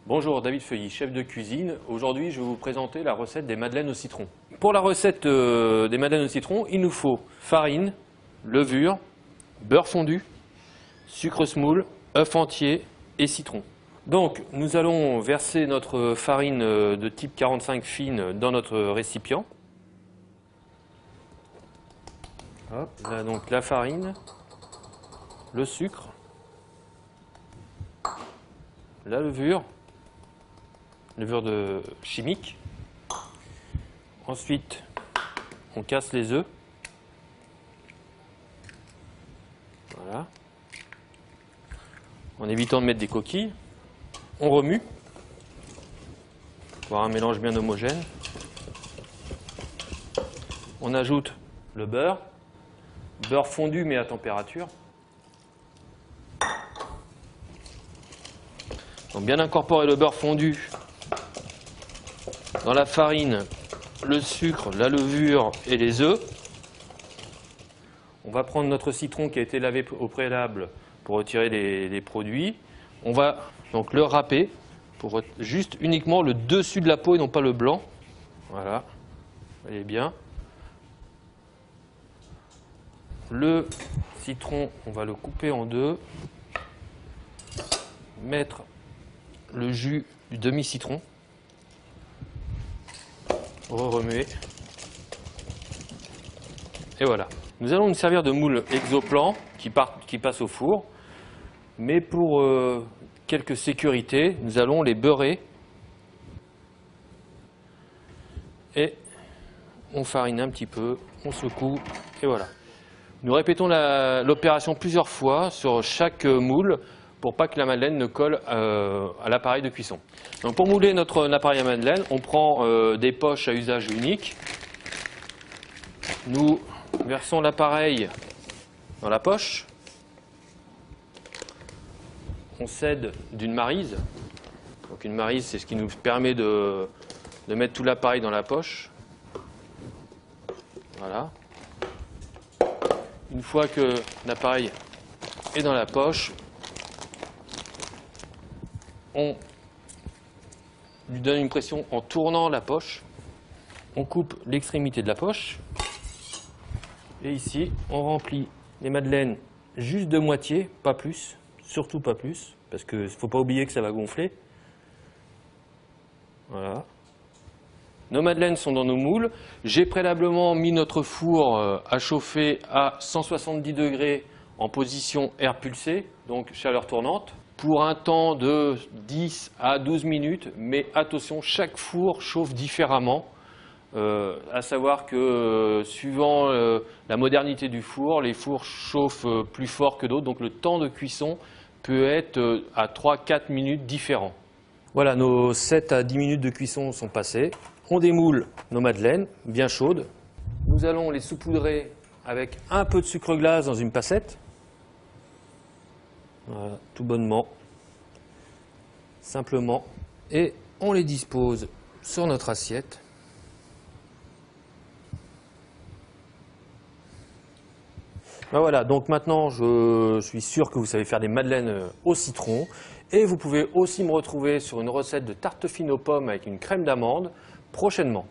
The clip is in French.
Bonjour, David Feuilly, chef de cuisine. Aujourd'hui, je vais vous présenter la recette des madeleines au citron. Pour la recette des madeleines au citron, il nous faut farine, levure, beurre fondu, sucre semoule, œuf entier et citron. Donc, nous allons verser notre farine de type 45 fine dans notre récipient. Hop, là donc la farine, le sucre, la levure chimique. Ensuite, on casse les œufs. Voilà. En évitant de mettre des coquilles. On remue. Pour avoir un mélange bien homogène. On ajoute le beurre. Beurre fondu mais à température. Donc bien incorporer le beurre fondu dans la farine, le sucre, la levure et les œufs. On va prendre notre citron qui a été lavé au préalable pour retirer les produits. On va donc le râper pour juste uniquement le dessus de la peau et non pas le blanc. Voilà, vous voyez bien. Le citron, on va le couper en deux. Mettre le jus du demi-citron. Remuer. Et voilà. Nous allons nous servir de moule exoplan qui passe au four. Mais pour quelques sécurités, nous allons les beurrer. Et on farine un petit peu, on secoue, et voilà. Nous répétons l'opération plusieurs fois sur chaque moule pour pas que la madeleine ne colle à l'appareil de cuisson. Donc pour mouler notre appareil à madeleine, on prend des poches à usage unique. Nous versons l'appareil dans la poche. On s'aide d'une maryse. Donc une maryse, c'est ce qui nous permet de mettre tout l'appareil dans la poche. Voilà. Une fois que l'appareil est dans la poche, on lui donne une pression en tournant la poche. On coupe l'extrémité de la poche. Et ici, on remplit les madeleines juste de moitié, pas plus. Surtout pas plus, parce qu'il ne faut pas oublier que ça va gonfler. Voilà. Nos madeleines sont dans nos moules. J'ai préalablement mis notre four à chauffer à 170 degrés en position air pulsé, donc chaleur tournante, pour un temps de 10 à 12 minutes. Mais attention, chaque four chauffe différemment. À savoir que suivant la modernité du four, les fours chauffent plus fort que d'autres, donc le temps de cuisson peut être à 3-4 minutes différents. Voilà, nos 7 à 10 minutes de cuisson sont passées. On démoule nos madeleines, bien chaudes. Nous allons les saupoudrer avec un peu de sucre glace dans une passette. Voilà, tout bonnement, simplement. Et on les dispose sur notre assiette. Ben voilà, donc maintenant je suis sûr que vous savez faire des madeleines au citron. Et vous pouvez aussi me retrouver sur une recette de tarte fine aux pommes avec une crème d'amande prochainement.